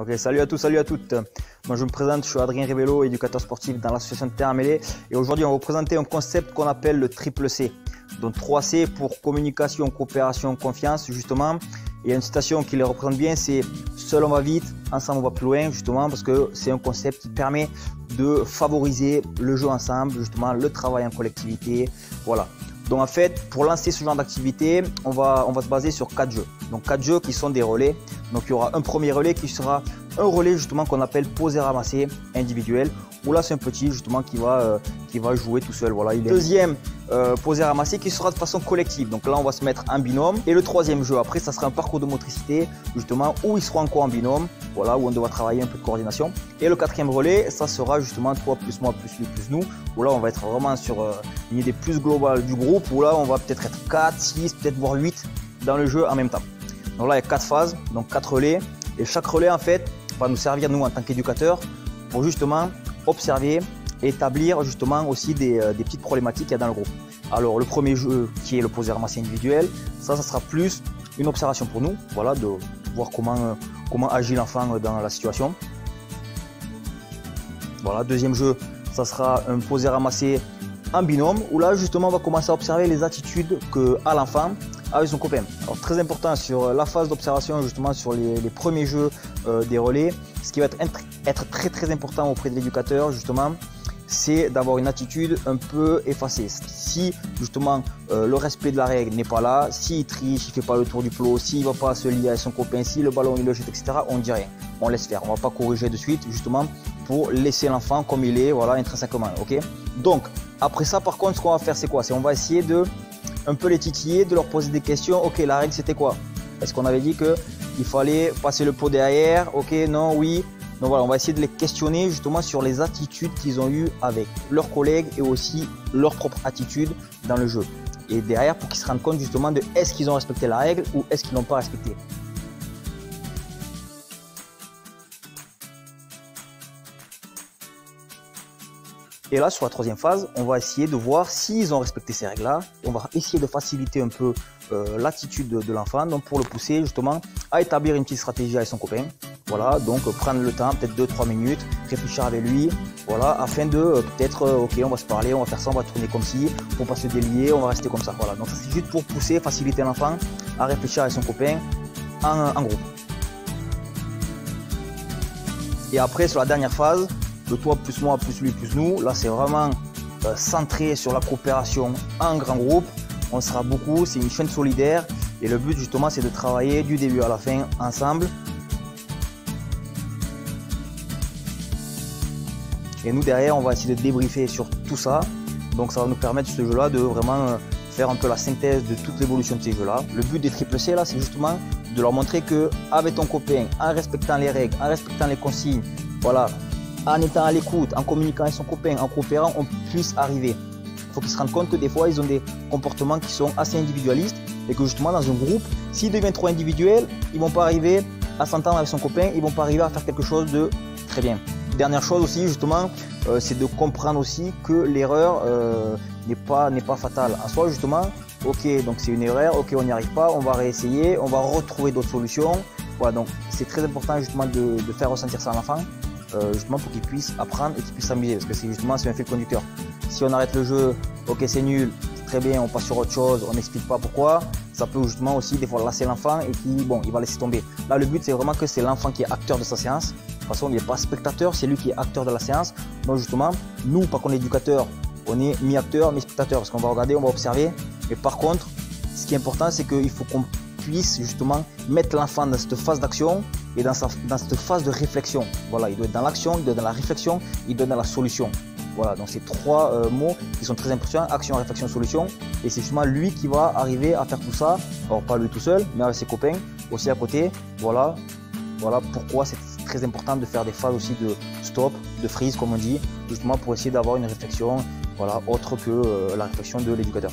Ok, salut à tous, salut à toutes. Moi je me présente, je suis Adrien Rebello, éducateur sportif dans l'association de Terrain Mêlé. Et aujourd'hui on va vous présenter un concept qu'on appelle le triple C. Donc 3 C pour communication, coopération, confiance justement. Et il y a une citation qui les représente bien, c'est seul on va vite, ensemble on va plus loin justement parce que c'est un concept qui permet de favoriser le jeu ensemble, justement le travail en collectivité. Voilà. Donc en fait, pour lancer ce genre d'activité, on va se baser sur 4 jeux. Donc 4 jeux qui sont des relais. Donc il y aura un premier relais qui sera un relais justement qu'on appelle poser ramasser individuel. Où là c'est un petit justement qui va jouer tout seul. Voilà, il est deuxième poser ramasser qui sera de façon collective. Donc là on va se mettre en binôme. Et le troisième jeu après ça sera un parcours de motricité justement où ils seront encore en binôme. Voilà, où on devra travailler un peu de coordination. Et le quatrième relais ça sera justement toi plus moi plus lui plus nous. Où là on va être vraiment sur une idée plus globale du groupe. Où là on va peut-être être 4, 6, peut-être voire 8 dans le jeu en même temps. Donc là il y a 4 phases, donc 4 relais. Et chaque relais en fait va nous servir nous en tant qu'éducateurs pour justement observer et établir justement aussi des petites problématiques qu'il y a dans le groupe. Alors le premier jeu qui est le poser ramasser individuel, ça sera plus une observation pour nous, voilà, de voir comment agit l'enfant dans la situation. Voilà, deuxième jeu, ça sera un poser ramasser en binôme où là justement on va commencer à observer les attitudes qu'a l'enfant avec son copain. Alors très important sur la phase d'observation justement sur les premiers jeux des relais, ce qui va être très important auprès de l'éducateur justement, c'est d'avoir une attitude un peu effacée. Si justement le respect de la règle n'est pas là, s'il triche, il fait pas le tour du plot, s'il va pas se lier avec son copain, si le ballon il le jette, etc., on ne dit rien, on laisse faire, on va pas corriger de suite justement pour laisser l'enfant comme il est, voilà, intrinsèquement, ok. Donc après ça par contre ce qu'on va faire c'est quoi? C'est on va essayer de un peu les titiller, de leur poser des questions. Ok, la règle c'était quoi? Est-ce qu'on avait dit qu'il fallait passer le pot derrière? Ok, non, oui. Donc voilà, on va essayer de les questionner justement sur les attitudes qu'ils ont eues avec leurs collègues et aussi leur propre attitude dans le jeu. Et derrière, pour qu'ils se rendent compte justement de est-ce qu'ils ont respecté la règle ou est-ce qu'ils l'ont pas respecté. Et là, sur la troisième phase, on va essayer de voir s'ils ont respecté ces règles-là. On va essayer de faciliter un peu l'attitude de l'enfant, donc pour le pousser justement à établir une petite stratégie avec son copain. Voilà, donc prendre le temps, peut-être 2-3 minutes, réfléchir avec lui, voilà, afin de peut-être, ok, on va se parler, on va faire ça, on va tourner comme ci, on va pas se délier, on va rester comme ça. Voilà, donc c'est juste pour pousser, faciliter l'enfant à réfléchir avec son copain en groupe. Et après, sur la dernière phase, le toi plus moi plus lui plus nous, là c'est vraiment centré sur la coopération en grand groupe. On sera beaucoup, c'est une chaîne solidaire et le but justement c'est de travailler du début à la fin ensemble. Et nous derrière on va essayer de débriefer sur tout ça, donc ça va nous permettre ce jeu là de vraiment faire un peu la synthèse de toute l'évolution de ces jeux là. Le but des triple C là c'est justement de leur montrer que avec ton copain, en respectant les règles, en respectant les consignes, voilà, en étant à l'écoute, en communiquant avec son copain, en coopérant, on puisse arriver. Il faut qu'ils se rendent compte que des fois, ils ont des comportements qui sont assez individualistes et que justement, dans un groupe, s'ils deviennent trop individuels, ils ne vont pas arriver à s'entendre avec son copain, ils ne vont pas arriver à faire quelque chose de très bien. Dernière chose aussi, justement, c'est de comprendre aussi que l'erreur n'est pas fatale. En soi, justement, ok, donc c'est une erreur, ok, on n'y arrive pas, on va réessayer, on va retrouver d'autres solutions. Voilà, donc c'est très important justement de faire ressentir ça à l'enfant. Justement pour qu'ils puissent apprendre et qu'ils puissent s'amuser parce que c'est justement un fil conducteur. Si on arrête le jeu, ok c'est nul, très bien, on passe sur autre chose, on n'explique pas pourquoi, ça peut justement aussi des fois lasser l'enfant et qui bon il va laisser tomber. Là le but c'est vraiment que c'est l'enfant qui est acteur de sa séance. De toute façon il n'est pas spectateur, c'est lui qui est acteur de la séance. Donc justement nous pas qu'on est éducateur, on est mi-acteur, mi-spectateur parce qu'on va regarder, on va observer. Mais par contre ce qui est important c'est qu'il faut qu'on puisse justement mettre l'enfant dans cette phase d'action et dans cette phase de réflexion. Voilà, il doit être dans l'action, il doit être dans la réflexion, il doit être dans la solution. Voilà, donc c'est 3 mots qui sont très importants, action, réflexion, solution. Et c'est justement lui qui va arriver à faire tout ça. Alors pas lui tout seul, mais avec ses copains aussi à côté. Voilà pourquoi c'est très important de faire des phases aussi de stop, de freeze comme on dit, justement pour essayer d'avoir une réflexion, voilà, autre que la réflexion de l'éducateur.